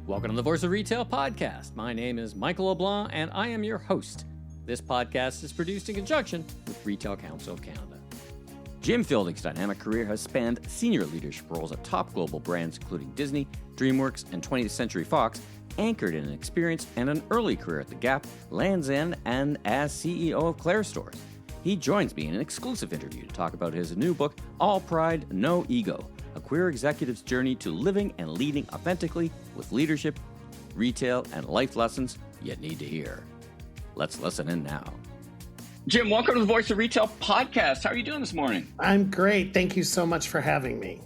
Welcome to the Voice of Retail podcast. My name is Michael LeBlanc, and I am your host. This podcast is produced in conjunction with Retail Council of Canada. Jim Fielding's dynamic career has spanned senior leadership roles at top global brands including Disney, DreamWorks, and 20th Century Fox, anchored in an experience and an early career at The Gap, Land's End, and as CEO of Claire's Stores. He joins me in an exclusive interview to talk about his new book, All Pride, No Ego, a queer executive's journey to living and leading authentically with leadership, retail, and life lessons you need to hear. Let's listen in now. Jim, welcome to the Voice of Retail podcast. How are you doing this morning? I'm great. Thank you so much for having me.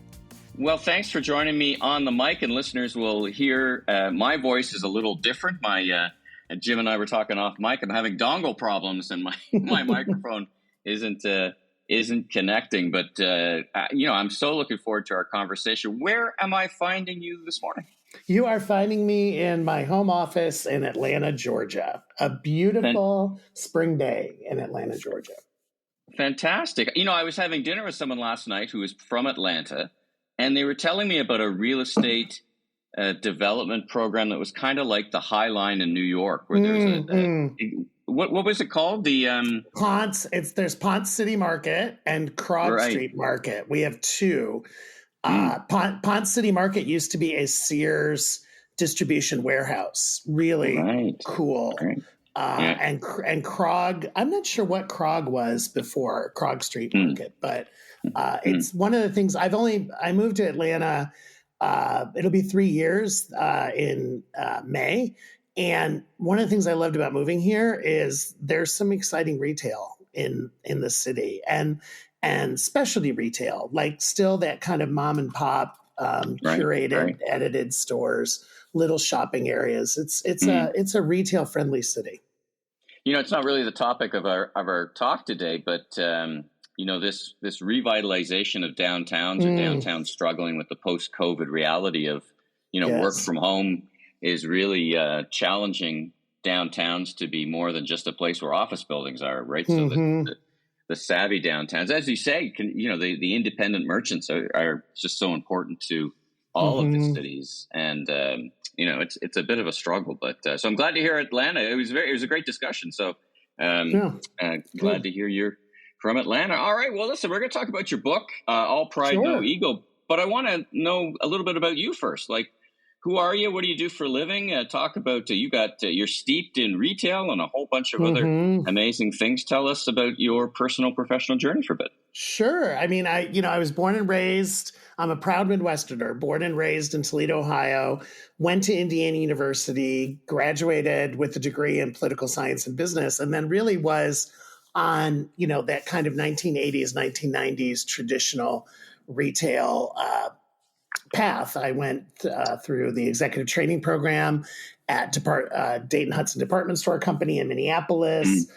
Well, thanks for joining me on the mic, and listeners will hear my voice is a little different. Jim and I were talking off mic. I'm having dongle problems, and my microphone isn't connecting. But I'm so looking forward to our conversation. Where am I finding you this morning? You are finding me in my home office in Atlanta, Georgia. A beautiful spring day in Atlanta, Georgia. Fantastic. I was having dinner with someone last night who is from Atlanta, and they were telling me about a real estate development program that was kind of like the High Line in New York, where there's what was it called? The Ponce. There's Ponce City Market and Krog Street Market. We have two. Ponce City Market used to be a Sears distribution warehouse. Really cool. Right. And Krog, I'm not sure what Krog was before Krog Street Market, but it's one of the things I moved to Atlanta. It'll be 3 years in May. And one of the things I loved about moving here is there's some exciting retail in the city and specialty retail, like still that kind of mom and pop curated, edited stores, little shopping areas. It's a retail friendly city. It's not really the topic of our talk today, but this revitalization of downtowns or downtowns struggling with the post-COVID reality of work from home is really challenging downtowns to be more than just a place where office buildings are, right? So the savvy downtowns, as you say, the independent merchants are just so important to all of the cities, and it's a bit of a struggle. But so I'm glad to hear Atlanta. It was a great discussion. So glad to hear you're from Atlanta. All right, well, listen, we're going to talk about your book, All Pride, No Ego. But I want to know a little bit about you first. Like, who are you? What do you do for a living? Talk about you're steeped in retail and a whole bunch of other amazing things. Tell us about your personal professional journey for a bit. Sure. I mean, I was born and raised. I'm a proud Midwesterner, born and raised in Toledo, Ohio. Went to Indiana University, graduated with a degree in political science and business, and then really was on that kind of 1980s, 1990s traditional retail path. I went through the executive training program at Dayton Hudson Department Store Company in Minneapolis.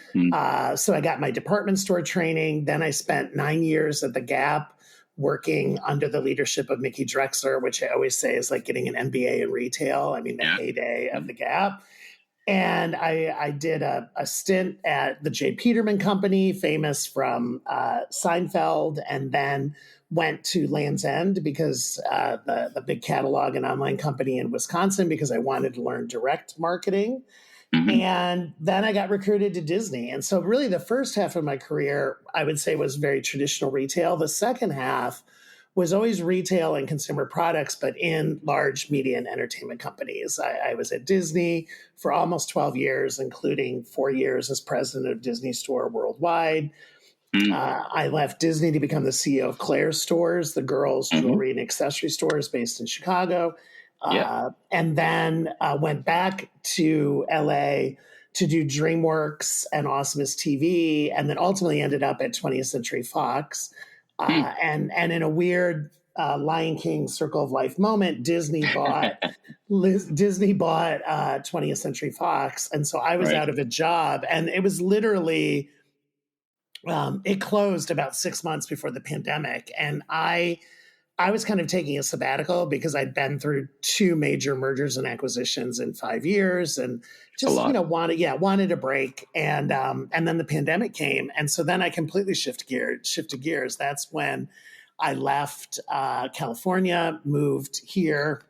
So I got my department store training. Then I spent 9 years at The Gap working under the leadership of Mickey Drexler, which I always say is like getting an MBA in retail. I mean, the heyday of The Gap. And I did a stint at the J. Peterman Company, famous from Seinfeld, and then went to Land's End because the big catalog and online company in Wisconsin, because I wanted to learn direct marketing. And then I got recruited to Disney. And so really the first half of my career, I would say, was very traditional retail. The second half was always retail and consumer products, but in large media and entertainment companies. I was at Disney for almost 12 years, including 4 years as president of Disney Store Worldwide. I left Disney to become the CEO of Claire's Stores, the girls' jewelry and accessory stores based in Chicago. And then went back to LA to do DreamWorks and Awesomeness TV, and then ultimately ended up at 20th Century Fox. And in a weird Lion King Circle of Life moment, Disney bought 20th Century Fox, and so I was out of a job, and it was literally it closed about 6 months before the pandemic, and I was kind of taking a sabbatical because I'd been through 2 major mergers and acquisitions in 5 years, and just wanted a break. And then the pandemic came, and so then I completely shifted gears. That's when I left California, moved here,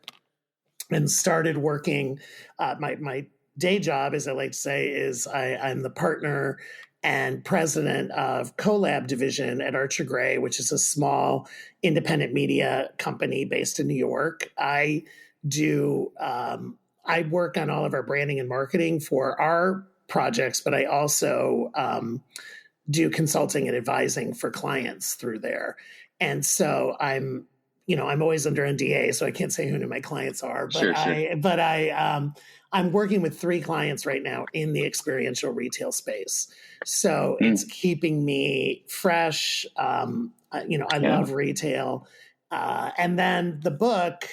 and started working. My day job, as I like to say, is I'm the partner and president of Collab division at Archer Gray, which is a small independent media company based in New York. I work on all of our branding and marketing for our projects, but I also do consulting and advising for clients through there. And so I'm always under NDA, so I can't say who my clients are, but sure. I'm working with 3 clients right now in the experiential retail space. So it's keeping me fresh. I love retail. And then the book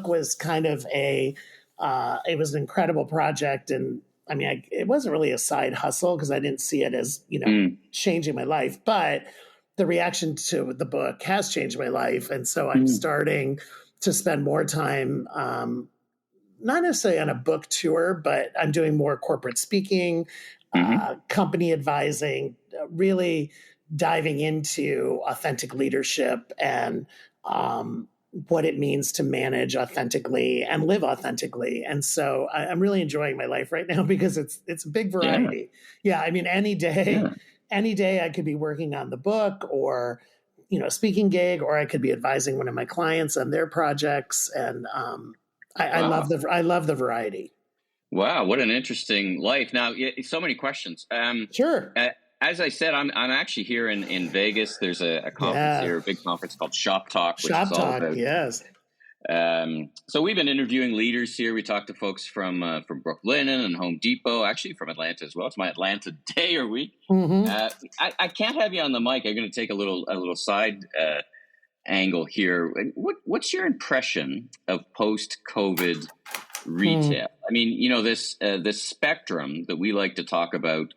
was kind of it was an incredible project. And I mean, it wasn't really a side hustle because I didn't see it as, changing my life, but the reaction to the book has changed my life. And so I'm starting to spend more time, not necessarily on a book tour, but I'm doing more corporate speaking, company advising, really diving into authentic leadership and what it means to manage authentically and live authentically. And so I'm really enjoying my life right now because it's a big variety. Yeah. I mean, any day I could be working on the book or, a speaking gig, or I could be advising one of my clients on their projects. And I love the variety. Wow, what an interesting life! Now, so many questions. Sure. As I said, I'm actually here in Vegas. There's a conference here, a big conference called Shop Talk. Shop Talk, yes. So we've been interviewing leaders here. We talked to folks from Brooklyn and Home Depot, actually from Atlanta as well. It's my Atlanta day or week. I can't have you on the mic. I'm going to take a little side angle here. What's your impression of post-COVID retail? I mean, this spectrum that we like to talk about,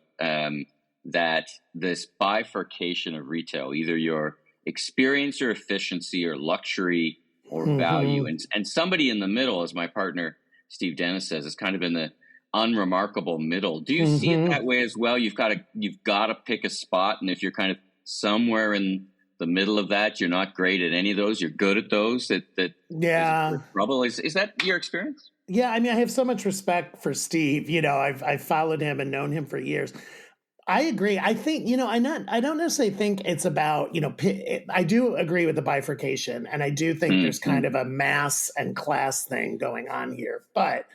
that this bifurcation of retail, either your experience or efficiency or luxury or value, and somebody in the middle, as my partner Steve Dennis says, is kind of in the unremarkable middle. Do you see it that way as well? You've got to pick a spot, and if you're kind of somewhere in the middle of that, you're not great at any of those. You're good at those. That trouble is that your experience? Yeah, I mean, I have so much respect for Steve. I've followed him and known him for years. I agree. I think, I don't necessarily think it's about, I do agree with the bifurcation, and I do think there's kind of a mass and class thing going on here. But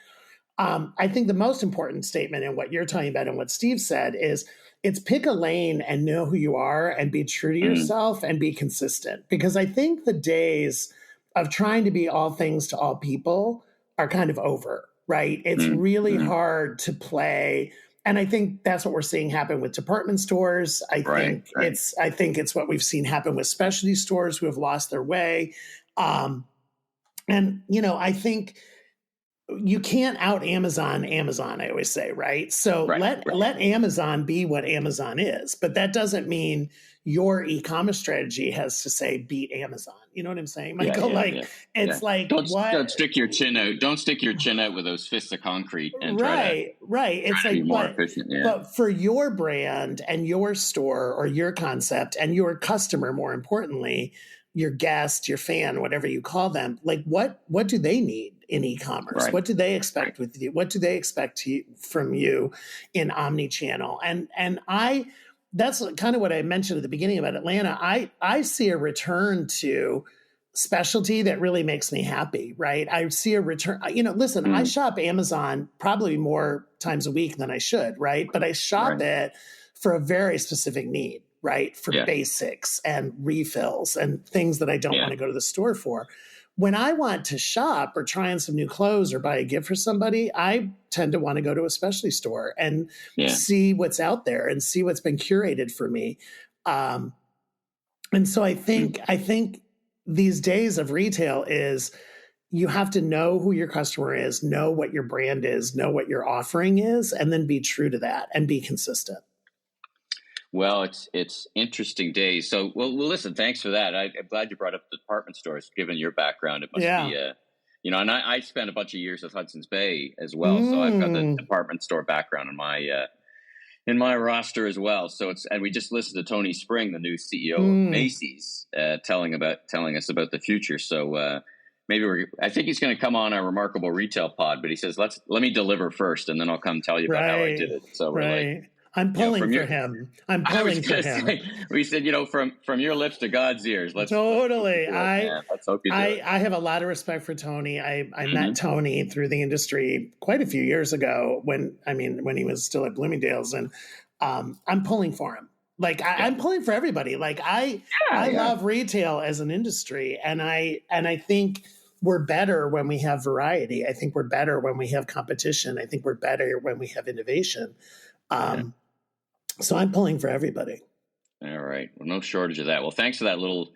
I think the most important statement in what you're talking about and what Steve said is it's pick a lane and know who you are and be true to yourself and be consistent. Because I think the days of trying to be all things to all people are kind of over, right? It's really hard to play. And I think that's what we're seeing happen with department stores. I think it's what we've seen happen with specialty stores who have lost their way. I think you can't out Amazon, I always say, right? So let Amazon be what Amazon is, but that doesn't mean your e-commerce strategy has to say beat Amazon. You know what I'm saying, Michael? It's like don't stick your chin out. Don't stick your chin out with those fists of concrete and try It's to be more efficient. Yeah. But for your brand and your store or your concept and your customer, more importantly, your guest, your fan, whatever you call them, like what do they need in e-commerce? Right. What do they expect with you? What do they expect from you in omni-channel? And that's kind of what I mentioned at the beginning about Atlanta. I see a return to specialty that really makes me happy, right? I see a return. Listen, I shop Amazon probably more times a week than I should, right? But I shop it for a very specific need, right? For basics and refills and things that I don't want to go to the store for. When I want to shop or try on some new clothes or buy a gift for somebody, I tend to want to go to a specialty store and see what's out there and see what's been curated for me. And so I think these days of retail is you have to know who your customer is, know what your brand is, know what your offering is, and then be true to that and be consistent. Well, it's interesting days. So, well, listen, thanks for that. I'm glad you brought up the department stores, given your background. It must be, and I spent a bunch of years at Hudson's Bay as well. So I've got the department store background in my roster as well. So and we just listened to Tony Spring, the new CEO of Macy's, telling us about the future. So, I think he's going to come on a Remarkable Retail pod, but he says, let me deliver first, and then I'll come tell you about how I did it. So we're like, I'm pulling for him. I'm pulling for him. We said, from your lips to God's ears. Totally. Let's hope you do it. I have a lot of respect for Tony. I met Tony through the industry quite a few years ago when he was still at Bloomingdale's, and I'm pulling for him. Like I'm pulling for everybody. Like I love retail as an industry, and I think we're better when we have variety. I think we're better when we have competition. I think we're better when we have innovation. So I'm pulling for everybody. All right. Well, no shortage of that. Well, thanks for that little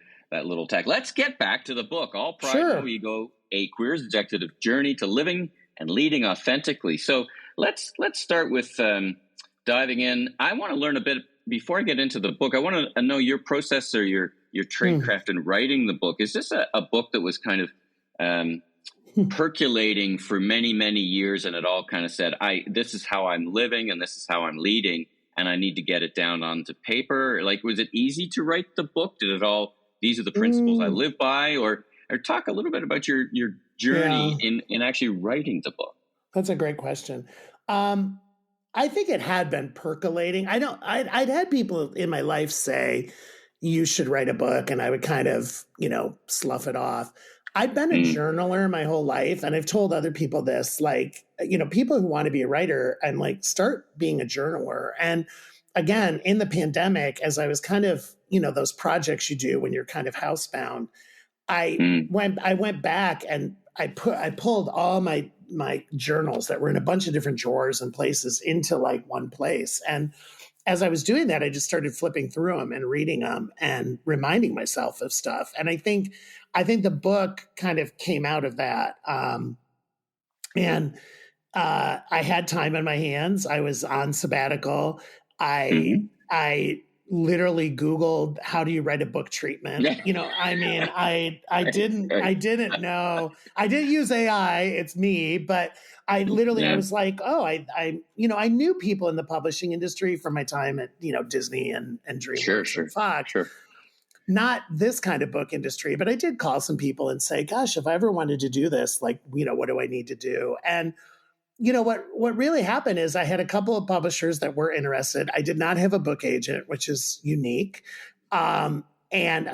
tag. Let's get back to the book. All Pride, No Ego: A Queer's Executive Journey to Living and Leading Authentically. So let's start with diving in. I want to learn a bit before I get into the book. I want to know your process or your tradecraft in writing the book. Is this a book that was kind of percolating for many, many years, and it all kind of said, this is how I'm living and this is how I'm leading, and I need to get it down onto paper? Like, was it easy to write the book? Did it all, these are the principles I live by? Or talk a little bit about your journey in actually writing the book. That's a great question. I think it had been percolating. I'd had people in my life say, you should write a book, and I would kind of, slough it off. I've been a journaler my whole life, and I've told other people this, like, people who want to be a writer, and like, start being a journaler. And again, in the pandemic, as I was kind of, those projects you do when you're kind of housebound, I went back and I pulled all my journals that were in a bunch of different drawers and places into like one place. And as I was doing that, I just started flipping through them and reading them and reminding myself of stuff. And I think the book kind of came out of that. And I had time on my hands. I was on sabbatical. I literally Googled, how do you write a book treatment? I didn't know. I didn't use AI. It's me, but I literally, I was like, I knew people in the publishing industry from my time at, Disney and DreamWorks and Fox. Sure. Not this kind of book industry, but I did call some people and say, gosh, if I ever wanted to do this, like, what do I need to do? And what really happened is I had a couple of publishers that were interested. I did not have a book agent, which is unique. And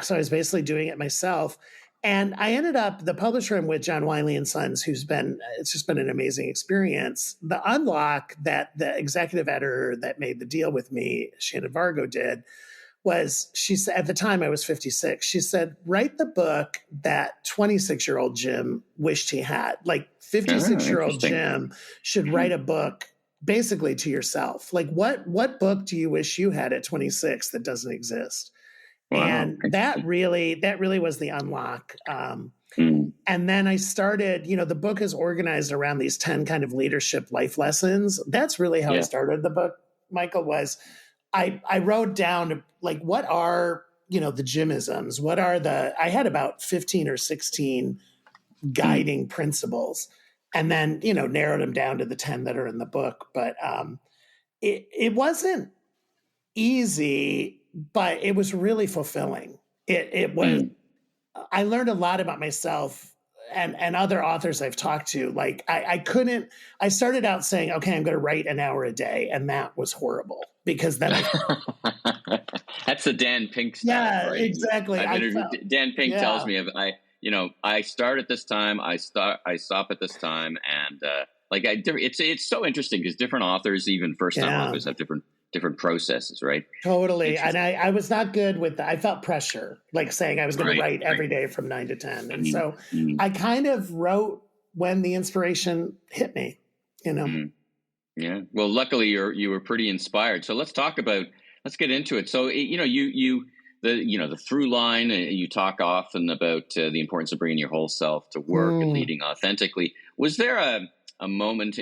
so I was basically doing it myself. And I ended up, the publisher I'm with, John Wiley & Sons, it's just been an amazing experience. The unlock that the executive editor that made the deal with me, Shannon Vargo, did was, she said, at the time I was 56, she said, write the book that 26-year-old Jim wished he had. Like 56-year-old Jim should write a book basically to yourself. Like what book do you wish you had at 26 that doesn't exist? Wow. And that really was the unlock. And then I started, the book is organized around these 10 kind of leadership life lessons. That's really how I started the book, Michael, was I wrote down, like, what are, the Jimisms? I had about 15 or 16 guiding principles, and then, narrowed them down to the 10 that are in the book. But it wasn't easy, but it was really fulfilling. It was, I learned a lot about myself and other authors I've talked to. Like I started out saying, okay, I'm going to write an hour a day. And that was horrible because then that's the Dan Pink style. Yeah, right? Exactly. Dan Pink tells me, I start at this time, I stop at this time. And it's so interesting because different authors, even first-time authors, have different processes, right? Totally. And I was not good with that. I felt pressure, like saying I was going to write every day from 9 to 10. And so I kind of wrote when the inspiration hit me, Yeah. Well, luckily you were pretty inspired. So let's get into it. So, the through line, you talk often about the importance of bringing your whole self to work and leading authentically. Was there a moment,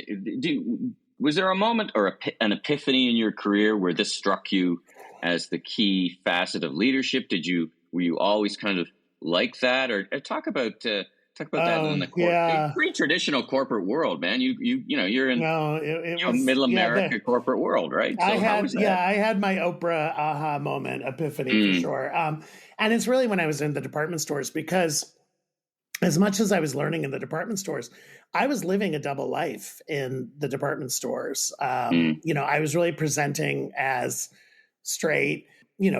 was there a moment or an epiphany in your career where this struck you as the key facet of leadership? Were you always kind of like that, or talk about that in the pretty traditional corporate world, man? You're in middle America corporate world, right? So I had my Oprah aha moment, epiphany for sure. And it's really when I was in the department stores, because as much as I was learning in the department stores, I was living a double life in the department stores. I was really presenting as straight,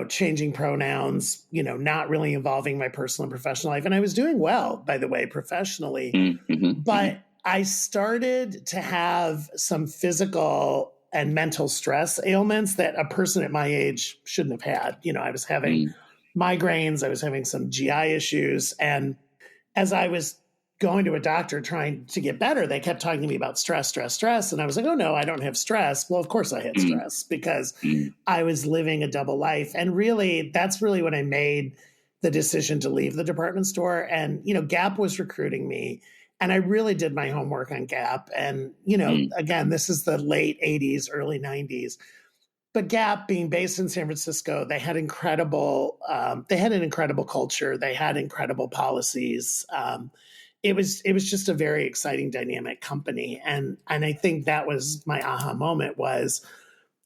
changing pronouns, not really involving my personal and professional life. And I was doing well, by the way, professionally. But I started to have some physical and mental stress ailments that a person at my age shouldn't have had. I was having migraines, I was having some GI issues. And as I was going to a doctor trying to get better, they kept talking to me about stress. And I was like, oh no, I don't have stress. Well, of course I had stress because I was living a double life. And really, that's really when I made the decision to leave the department store. And, Gap was recruiting me. And I really did my homework on Gap. And, again, this is the late 80s, early 90s. But Gap, being based in San Francisco, they had an incredible culture. They had incredible policies. It was just a very exciting, dynamic company. And I think that was my aha moment, was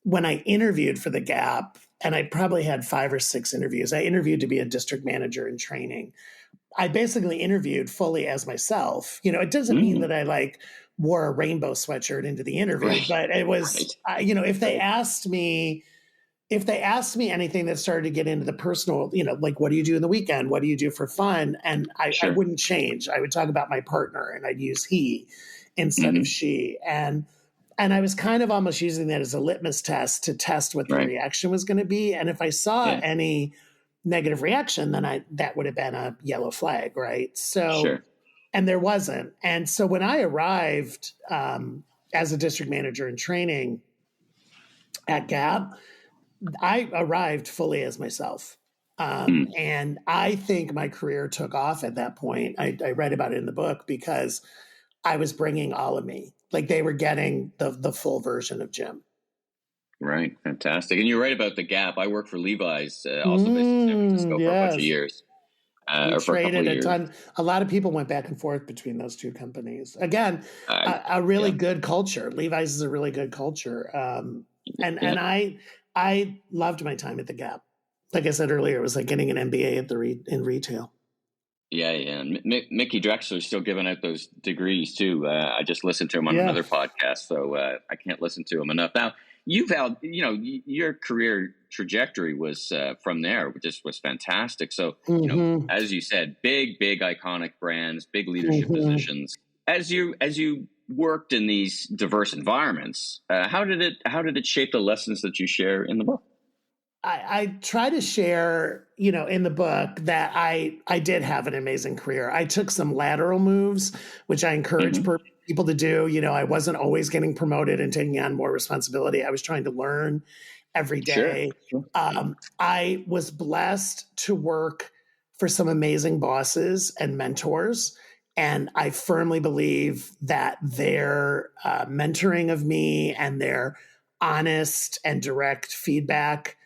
when I interviewed for the Gap, and I probably had 5 or 6 interviews. I interviewed to be a district manager in training. I basically interviewed fully as myself. It doesn't mean that I wore a rainbow sweatshirt into the interview, but it was, if they asked me anything that started to get into the personal, what do you do in the weekend? What do you do for fun? And I wouldn't change. I would talk about my partner and I'd use he instead of she. And I was kind of almost using that as a litmus test to test what the reaction was going to be. And if I saw any negative reaction, then that would have been a yellow flag, right? So, and there wasn't. And so when I arrived as a district manager in training at Gap, I arrived fully as myself. And I think my career took off at that point. I read about it in the book because I was bringing all of me. Like they were getting the full version of Jim. Right. Fantastic. And you're right about the Gap. I worked for Levi's, also based in San Francisco for a bunch of years. We traded a ton. A lot of people went back and forth between those two companies. Again, a really good culture. Levi's is a really good culture. And I loved my time at the Gap. Like I said earlier, it was like getting an MBA in retail. Yeah. And Mickey Drexler's still giving out those degrees too. I just listened to him on another podcast, so I can't listen to him enough. Now, you've had, your career trajectory was from there, just was fantastic. So, as you said, big iconic brands, big leadership positions. As you worked in these diverse environments, how did it shape the lessons that you share in the book? I try to share, in the book that I did have an amazing career. I took some lateral moves, which I encourage people to do. I wasn't always getting promoted and taking on more responsibility. I was trying to learn every day. Sure. I was blessed to work for some amazing bosses and mentors. And I firmly believe that their mentoring of me and their honest and direct feedback,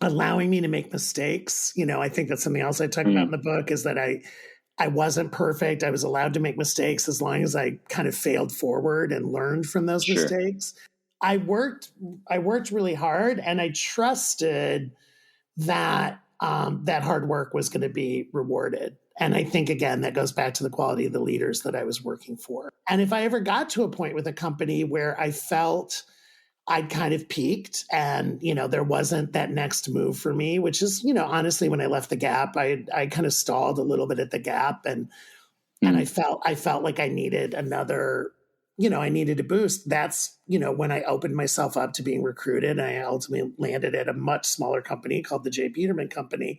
allowing me to make mistakes. I think that's something else I talk about in the book, is that I wasn't perfect. I was allowed to make mistakes as long as I kind of failed forward and learned from those mistakes. I worked really hard, and I trusted that that hard work was going to be rewarded. And I think, again, that goes back to the quality of the leaders that I was working for. And if I ever got to a point with a company where I felt I'd kind of peaked and, there wasn't that next move for me, which is, honestly, when I left the Gap, I kind of stalled a little bit at the Gap, and I felt like I needed another, I needed a boost. That's, when I opened myself up to being recruited, and I ultimately landed at a much smaller company called the J. Peterman Company.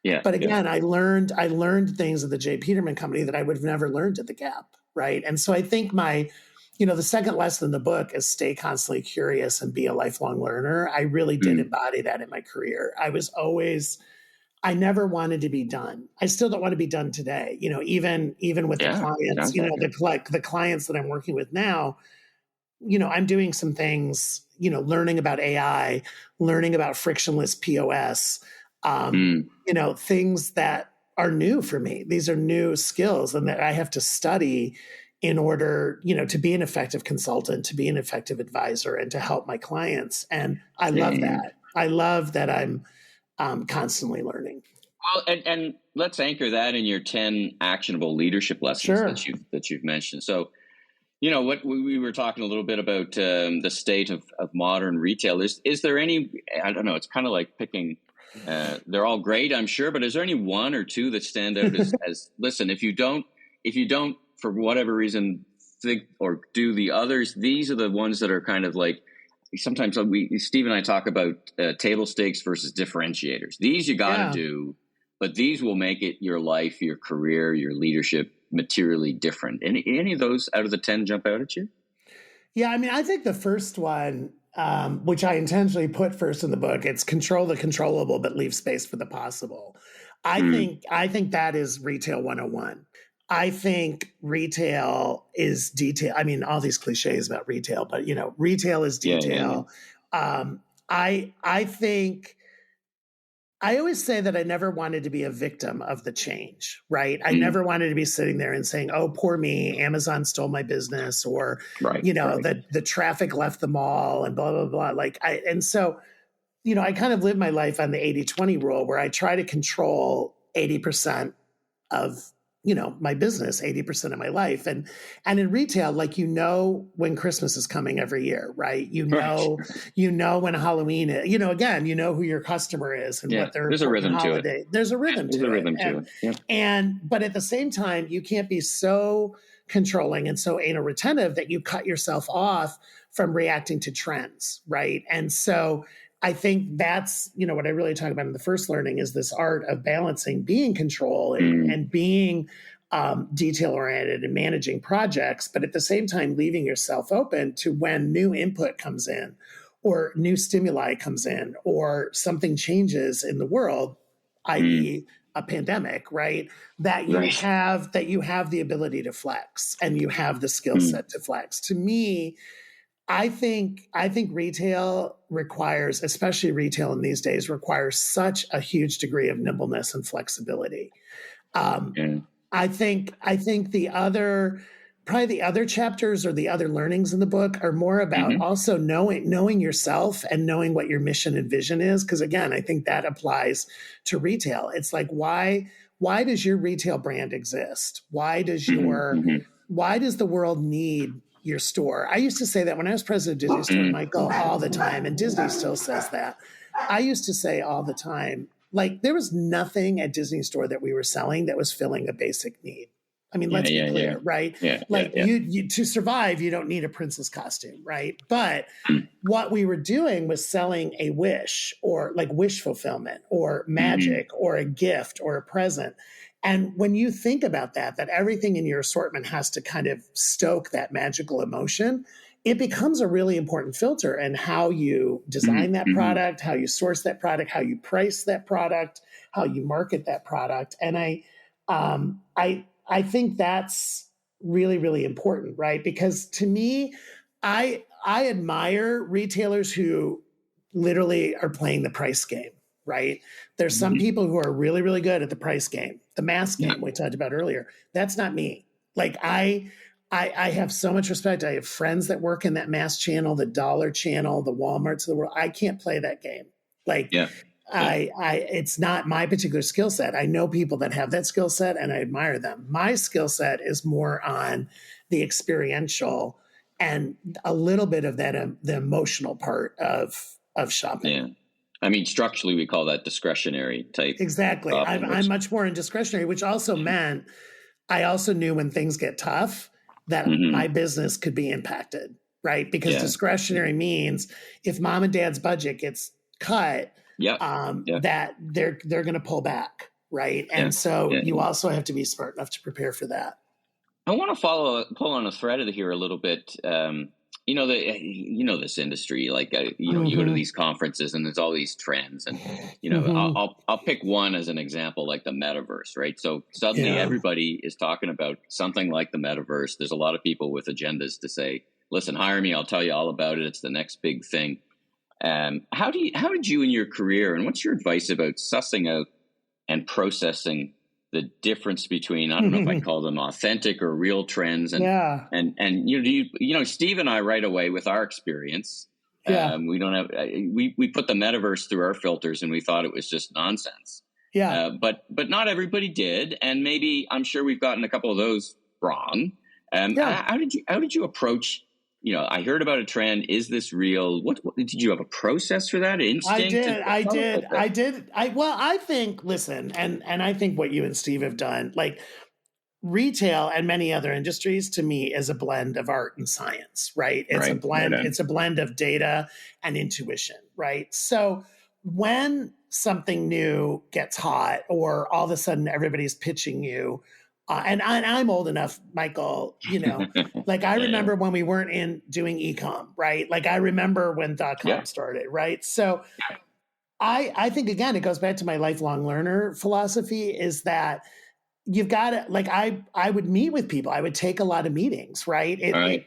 Yeah. But again, I learned things at the J. Peterman Company that I would have never learned at the Gap. Right. And so I think the second lesson in the book is stay constantly curious and be a lifelong learner. I really did embody that in my career. I never wanted to be done. I still don't want to be done today. Even with the clients, the clients that I'm working with now, I'm doing some things, learning about AI, learning about frictionless POS, things that are new for me. These are new skills, and that I have to study in order, to be an effective consultant, to be an effective advisor, and to help my clients. And I love that. I love that I'm constantly learning. Well, and let's anchor that in your 10 actionable leadership lessons that you've mentioned. So, what we were talking a little bit about the state of modern retail. Is there any? I don't know. It's kind of like picking. They're all great, I'm sure, but is there any one or two that stand out as listen? If you don't, for whatever reason, think or do the others, these are the ones that are kind of like. Sometimes Steve and I talk about table stakes versus differentiators. These you got to do, but these will make it your life, your career, your leadership materially different. Any of those out of the 10 jump out at you? Yeah, I mean, I think the first one, which I intentionally put first in the book, it's control the controllable, but leave space for the possible. I think that is retail 101. I think retail is detail. I mean, all these cliches about retail, but retail is detail. I think I always say that I never wanted to be a victim of the change, right? I never wanted to be sitting there and saying, "Oh, poor me, Amazon stole my business," or the traffic left the mall and blah blah blah. So I kind of live my life on the 80-20 rule, where I try to control 80% of my business, 80% of my life. And in retail, when Christmas is coming every year, right? When Halloween is, again, who your customer is and what their there's a rhythm holiday. to it. There's a rhythm to it. But at the same time, you can't be so controlling and so anal retentive that you cut yourself off from reacting to trends, right? And so I think that's, what I really talk about in the first learning is this art of balancing being control and being detail-oriented and managing projects, but at the same time, leaving yourself open to when new input comes in or new stimuli comes in or something changes in the world, i.e. a pandemic, right? That you have the ability to flex and you have the skill set to flex. To me, I think retail requires, especially retail in these days, requires such a huge degree of nimbleness and flexibility. I think the other chapters or the other learnings in the book are more about also knowing yourself and knowing what your mission and vision is. Because again, I think that applies to retail. It's like, why does your retail brand exist? Why does why does the world need your store? I used to say that when I was president of Disney Store, Michael, all the time, and Disney still says that. I used to say all the time, there was nothing at Disney Store that we were selling that was filling a basic need. I mean, let's be clear, right? You to survive, you don't need a princess costume, right? But what we were doing was selling a wish or wish fulfillment or magic or a gift or a present. And when you think about that everything in your assortment has to kind of stoke that magical emotion, it becomes a really important filter in how you design that product, how you source that product, how you price that product, how you market that product. And I think that's really, really important, right? Because to me, I admire retailers who literally are playing the price game, right? There's some people who are really, really good at the price game, the mass game we talked about earlier. That's not me. I have so much respect. I have friends that work in that mass channel, the dollar channel, the Walmarts of the world. I can't play that game. It's not my particular skill set. I know people that have that skill set and I admire them. My skill set is more on the experiential and a little bit of that, the emotional part of shopping. Yeah. I mean, structurally, we call that discretionary type. Exactly. I'm much more in discretionary, which also meant I also knew when things get tough that my business could be impacted, right? Because discretionary means if mom and dad's budget gets cut, that they're going to pull back, right? And so you also have to be smart enough to prepare for that. I want to pull on a thread here a little bit. This industry, you go to these conferences and there's all these trends and, I'll pick one as an example, like the metaverse, right? So suddenly everybody is talking about something like the metaverse. There's a lot of people with agendas to say, listen, hire me. I'll tell you all about it. It's the next big thing. How did you in your career, and what's your advice about sussing out and processing the difference between, I don't know if I call them authentic or real trends. And Steve and I right away with our experience, we put the metaverse through our filters and we thought it was just nonsense. Yeah. But not everybody did, and maybe I'm sure we've gotten a couple of those wrong. Yeah. How did you approach? I heard about a trend. Is this real? What did you have a process for that? Instinct? Well, I think, listen, and I think what you and Steve have done, like retail and many other industries, to me, is a blend of art and science, right? It's a blend. Right. It's a blend of data and intuition, right? So when something new gets hot, or all of a sudden everybody's pitching you, and I'm old enough, Michael, like I remember when we weren't doing e-com, right? Like I remember when .com started, right? So I think, again, it goes back to my lifelong learner philosophy, is that you've got to, like, I would meet with people. I would take a lot of meetings, right?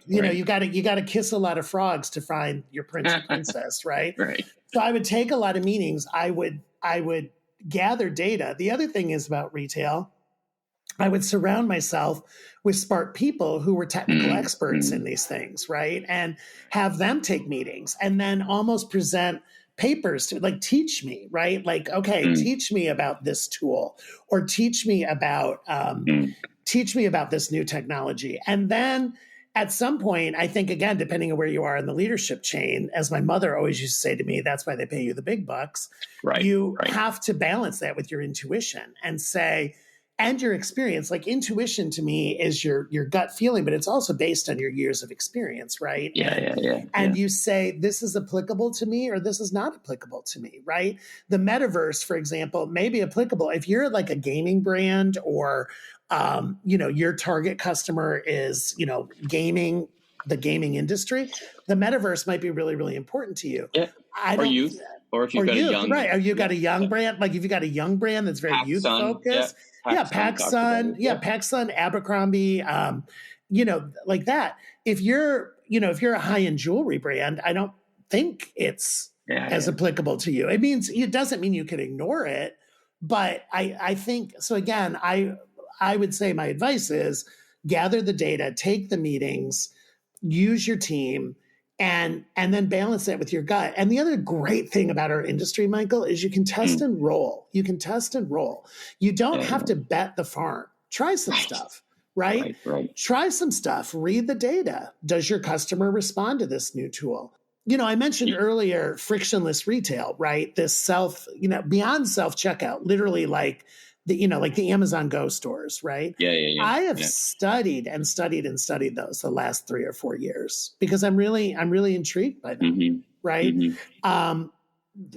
You got to kiss a lot of frogs to find your prince or princess, right? Right. So I would take a lot of meetings. I would gather data. The other thing is about retail, I would surround myself with smart people who were technical experts in these things, right? And have them take meetings and then almost present papers to, like, teach me, right? Like, okay, teach me about this tool, or teach me about this new technology. And then at some point, I think, again, depending on where you are in the leadership chain, as my mother always used to say to me, that's why they pay you the big bucks. Right. You have to balance that with your intuition and say, and your experience. Like, intuition to me is your gut feeling, but it's also based on your years of experience, right? And you say, this is applicable to me, or this is not applicable to me, right? The metaverse, for example, may be applicable if you're like a gaming brand, or your target customer is gaming, the gaming industry. The metaverse might be really, really important to you. Yeah. Or if you've got a young, right? Or you've got a young brand, like if you got a young brand that's very youth focused, PacSun, Abercrombie, like that. If you're a high end jewelry brand, I don't think it's as applicable to you. It doesn't mean you can ignore it, but I think so. Again, I would say my advice is gather the data, take the meetings, use your team, and then balance that with your gut. And the other great thing about our industry, Michael, is you can test and roll. You don't have to bet the farm. Try some stuff, right? Try some stuff. Read the data. Does your customer respond to this new tool? I mentioned earlier frictionless retail, right? This beyond self-checkout, literally like the Amazon Go stores, right? I have studied those the last 3 or 4 years, because I'm really intrigued by them, right?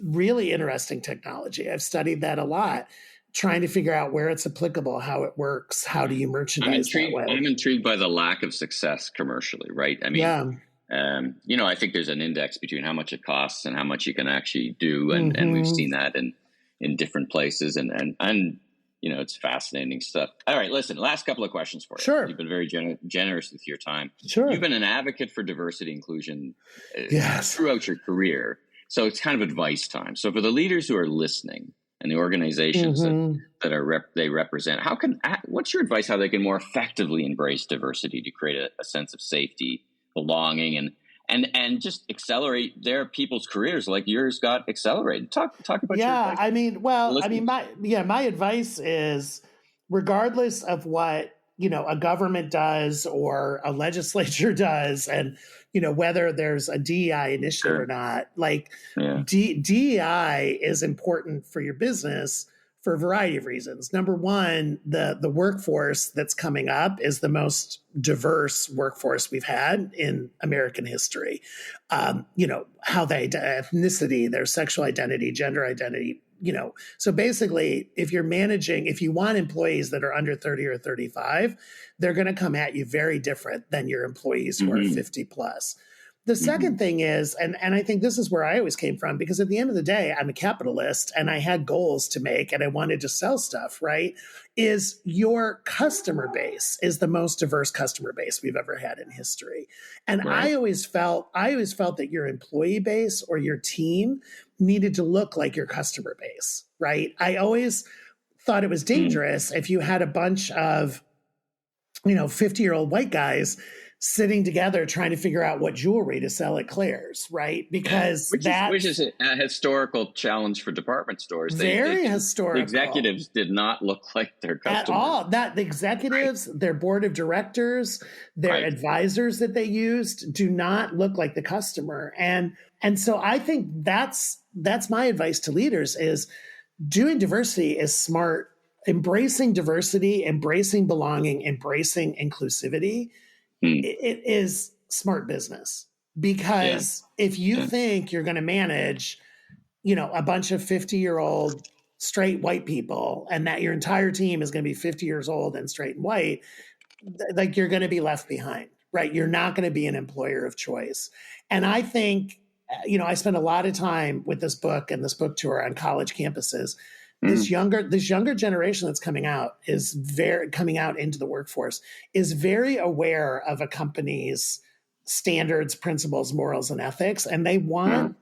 Really interesting technology. I've studied that a lot, trying to figure out where it's applicable, how it works, how do you merchandise that way. I'm intrigued by the lack of success commercially, right? I think there's an index between how much it costs and how much you can actually do, and we've seen that in different places, and it's fascinating stuff. All right, listen, last couple of questions for you. Sure. You've been very generous with your time. Sure. You've been an advocate for diversity inclusion throughout your career. So it's kind of advice time. So for the leaders who are listening and the organizations that they represent, what's your advice how they can more effectively embrace diversity to create a sense of safety, belonging, and just accelerate their people's careers like yours got accelerated? Talk about your advice. My advice is, regardless of what a government does or a legislature does, and whether there's a DEI initiative or not, DEI is important for your business for a variety of reasons. Number one, the workforce that's coming up is the most diverse workforce we've had in American history. How they ethnicity, their sexual identity, gender identity. So basically, if you want employees that are under 30 or 35, they're going to come at you very different than your employees who are 50 plus. The second thing is, and I think this is where I always came from, because at the end of the day, I'm a capitalist and I had goals to make and I wanted to sell stuff, right? Is your customer base is the most diverse customer base we've ever had in history. And I always felt that your employee base or your team needed to look like your customer base, right? I always thought it was dangerous if you had a bunch of 50-year-old white guys sitting together trying to figure out what jewelry to sell at Claire's, right? Because which is a historical challenge for department stores. Very historical. The executives did not look like their customers. At all. The executives, their board of directors, their advisors that they used do not look like the customer. And so I think that's my advice to leaders is doing diversity is smart. Embracing diversity, embracing belonging, embracing inclusivity, it is smart business. Because if you think you're going to manage, a bunch of 50-year-old straight white people and that your entire team is going to be 50 years old and straight and white, like you're going to be left behind, right? You're not going to be an employer of choice. And I think, I spend a lot of time with this book and this book tour on college campuses. This younger generation that's coming out into the workforce is very aware of a company's standards, principles, morals, and ethics, and they want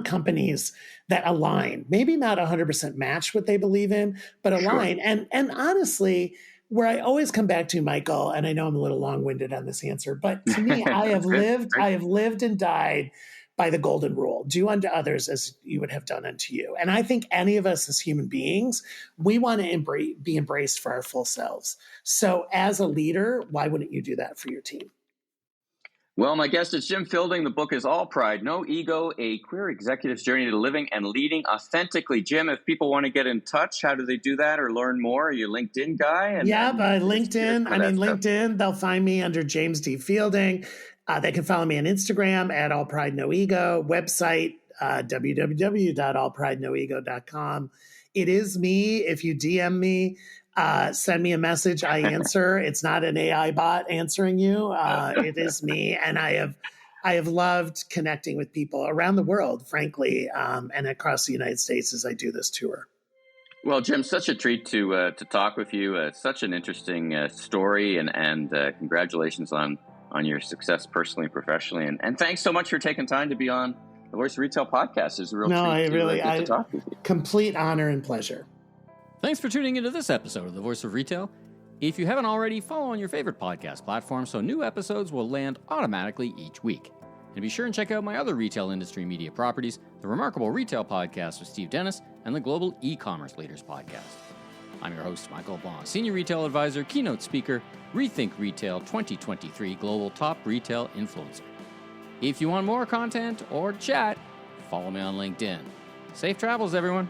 companies that align, maybe not 100% match what they believe in, but align. Sure. And honestly, where I always come back to, Michael, and I know I'm a little long-winded on this answer, but to me, I have lived and died by the golden rule: do unto others as you would have done unto you. And I think any of us as human beings, we want to be embraced for our full selves. So as a leader, why wouldn't you do that for your team? Well, my guest is Jim Fielding. The book is All Pride, No Ego, A Queer Executive's Journey to Living and Leading Authentically. Jim, if people want to get in touch, how do they do that or learn more? Are you a LinkedIn guy? LinkedIn. They'll find me under James D. Fielding. They can follow me on Instagram at All Pride No Ego, website www.allpridenoego.com. It is me. If you DM me, send me a message. I answer. It's not an AI bot answering you. It is me, and I have loved connecting with people around the world, frankly, and across the United States as I do this tour. Well, Jim, such a treat to talk with you. Such an interesting story, and congratulations on your success personally and professionally. And thanks so much for taking time to be on the Voice of Retail podcast. It's a real treat to talk with you. Complete honor and pleasure. Thanks for tuning into this episode of The Voice of Retail. If you haven't already, follow on your favorite podcast platform so new episodes will land automatically each week. And be sure and check out my other retail industry media properties, the Remarkable Retail Podcast with Steve Dennis and the Global E-Commerce Leaders Podcast. I'm your host, Michael LeBlanc, Senior Retail Advisor, Keynote Speaker, Rethink Retail 2023 Global Top Retail Influencer. If you want more content or chat, follow me on LinkedIn. Safe travels, everyone.